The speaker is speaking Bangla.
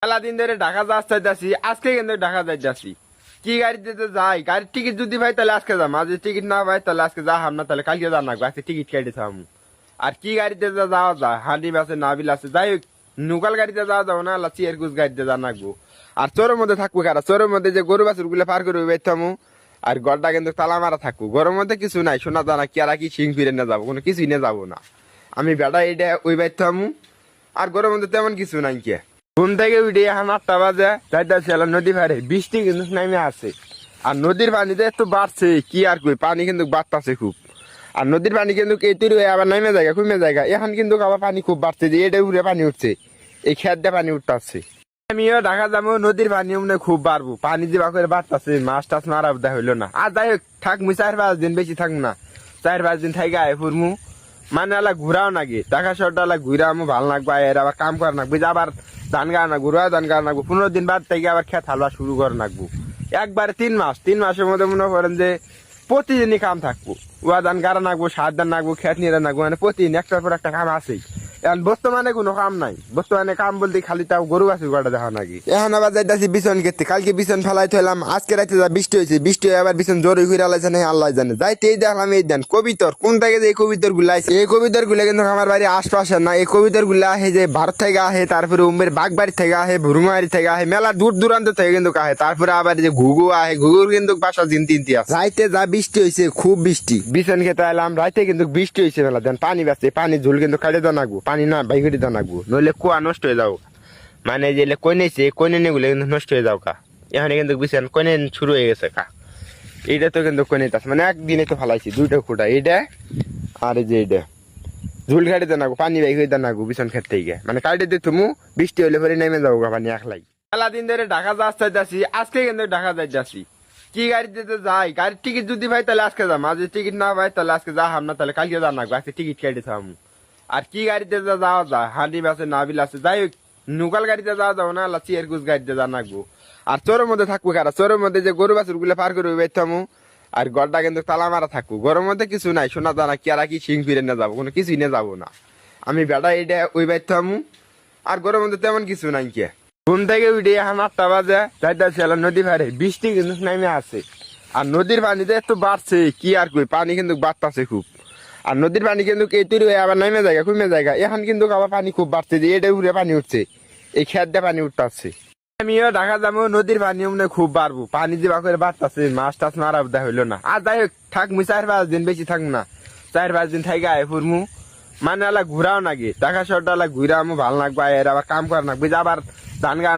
মেলা দিন ধরে ঢাকা যাচ্ছি, আজকে কিন্তু ঢাকা যাচ্ছি। কি গাড়িতে তো যাই, গাড়ির টিকিট যদি পাই তাহলে আজকে যাম, আর যদি টিকিট না পাই তাহলে আজকে যাহাম না, তাহলে কালকে যা নাকবো, আজকে টিকিট কেটে থামু। আর কি গাড়িতে যাওয়া যায়, হান্ডিম আছে নাবিল আছে, যাই হোক লোকাল গাড়িতে যাওয়া যাবো না, চেয়ারকুচ গাড়িতে যা নাকবো। আর চোরের মধ্যে থাকবো কারা, চোরের মধ্যে যে গরু বাছুর গুলো পার করে বেরতামু, আর গড়টা কিন্তু তালা মারা থাকবো। গরমের মধ্যে কিছু নাই, শোনা দানা কি আর কি সিং ফিরে নিয়ে যাবো, কোনো কিছুই নিয়ে যাবো না। আমি বেড়া এইটা ওই বাইতামু, আর গরমের মধ্যে তেমন কিছু নাই। কে ঘুম থেকে উঠে এখন 8টা বাজে, যাইতেছি নদী পারে, বৃষ্টি কিন্তু নামে আছে। আর নদীর পানিতে একটু বাড়ছে, কি আর কই, পানি কিন্তু বাড়তেছে খুব। আর নদীর পানি কিন্তু এটির হয়ে আবার নামে জায়গা কমে জায়গা, এখন কিন্তু আবার পানি খুব বাড়ছে, যে এটা উড়ে পানি উঠছে, এই খেত দিয়ে পানি উঠতেছে। আমিও ঢাকা যাবো, নদীর পানি মনে খুব বাড়বো, পানি যে করে বাড়তেছে, মাছ টাছ মারা বোধ হইলো না। আর যাই হোক থাকবো 4-5 দিন, বেশি থাকবো না, 4-5 দিন থাকি আয় ফুরমু। মানে আলা ঘুরাও নাকি টাকা শহরটা আলা ঘুরামু, ভাল লাগবো, এর আবার কাম করা নাকবো, যে আবার ধান গাড়া নাকবো, রোয়া ধান গাড়া নাকবো, 15 দিন বাদ থেকে আবার খেত হালবা শুরু করে নাকবো। একবারে 3 মাসের মধ্যে মনে করেন যে প্রতিদিনই কাম থাকবো, ওয়া ধান গাড়া নাকবো, সার ধান নাকবো, খেত নিয়ে নাকবো, মানে প্রতিদিন একটার পর একটা কাম আছেই। এখন বর্তমানে কোনো কাম নাই, বর্তমানে কাম বলতে খালি তাও গরু বাছুর কটা দেখা নাকি। এখন আবার যাইতেছি বিছন খেতে, কালকে বিছন ফেলাই থইলাম, আজকে রাতে যা বৃষ্টি হয়েছে, বৃষ্টি হয়ে আবার বিছন জোরে ঘুরে আলাইছে না আল্লাহ জানে। যাইতেই দেখলাম এই দেন কবিতর, কোন থেকে যে এই কবিতর গুলা আছে, এই কবিতর গুলা কিন্তু আমার বাড়ির আশপাশে না, এই কবিতর গুলা আহে যে ভারত থেকে আহে, তারপরে উম্বের বাগবাড়ি থেকে আহে, ভুরুমারি থেকে আহে, মেলা দূর দূরান্ত থেকে কিন্তু আহে। তারপরে আবার যে ঘুঘু আহে, ঘুঘুর কিন্তু বাসা দিন 3টি আছে। রাইতে যা বৃষ্টি হয়েছে, খুব বৃষ্টি, বিছন খেতে এলাম, রাইতে কিন্তু বৃষ্টি হয়েছে মেলা দেন, পানি বাঁচছে, পানি ঝুল কিন্তু কাটে দেওয়া নাকবো, পানি না বাইরে দেওয়া নাকবো, নইলে কুয়া নষ্ট হয়ে যাও। মানে যে কইনেছে কইনে গুলো কিন্তু নষ্ট হয়ে যাও কা। এখানে কিন্তু বিছান কইনে শুরু হয়ে গেছে কা, এইটা তো কিন্তু কইনে আছে, মানে একদিনে তো ফালাইছি 2টা খুঁটা, এইটা আর এই যে এইটা ঝুল কাটে দেওয়া নাকবো, পানি বাইরে দেওয়া নাকবো বিছন খেতে গিয়ে, মানে কাটে দিয়ে তুমি বৃষ্টি হলে পরে নেমে যাবো গা পানি একলাই। মেলা দিন ধরে ঢাকা যাচ্ছি, আজকে কিন্তু ঢাকা যাচ্ছি। কি গাড়িতে তো যাই, গাড়ির টিকিট যদি পাই তাহলে আজকে যাম, আর যদি টিকিট না পাই তাহলে আজকে যাহাম না, তাহলে কালকে যা নাকবো, আজকে টিকিট কেটে থামু। আর কি গাড়িতে যাওয়া যায়, হান্ডিম আছে নাবিল আছে, যাই হোক লোকাল গাড়িতে যাওয়া যাবো না, চেয়ারকুচ গাড়িতে যা নাকবো। আর চোরের মধ্যে থাকবো কারা, চোরের মধ্যে যে গরু বাছুর গুলো পার করে বেরতামু, আর গড়টা কিন্তু তালা মারা থাকবো। গরমের মধ্যে কিছু নাই, শোনা দানা কি আর কি সিং ফিরে নিয়ে যাবো, কোনো কিছুই নিয়ে যাবো না। আমি বেড়া এইটা ওই বেরতামু, আর গরমের মধ্যে তেমন কিছু নাই। কে ঘুম থেকে উঠে এখন 8টা বাজে, যাইতেছি নদী পারে, বৃষ্টি কিন্তু নামে আছে। আর নদীর পানিতে একটু বাড়ছে, কি আর কই, পানি কিন্তু বাড়তেছে খুব। আর নদীর পানি কিন্তু এটির হয়ে আবার নামে জায়গা কমে জায়গা, এখন কিন্তু আবার পানি খুব বাড়ছে, যে এটা উড়ে পানি উঠছে, এই খেত দিয়ে পানি উঠতেছে। আমিও ঢাকা যাবো, নদীর পানি মনে খুব বাড়বো, পানি যে করে বাড়তেছে, মাছ টাছ মারা বোধ হইলো না। আর যাই হোক থাকবো 4-5 দিন, বেশি থাকবো না, 4-5 দিন থাকি আয় ফুরমু। মানে আলা ঘুরাও নাকি টাকা শহরটা আলা ঘুরামু, ভাল লাগবো, এর আবার কাম করা নাকবো, যে আবার ধান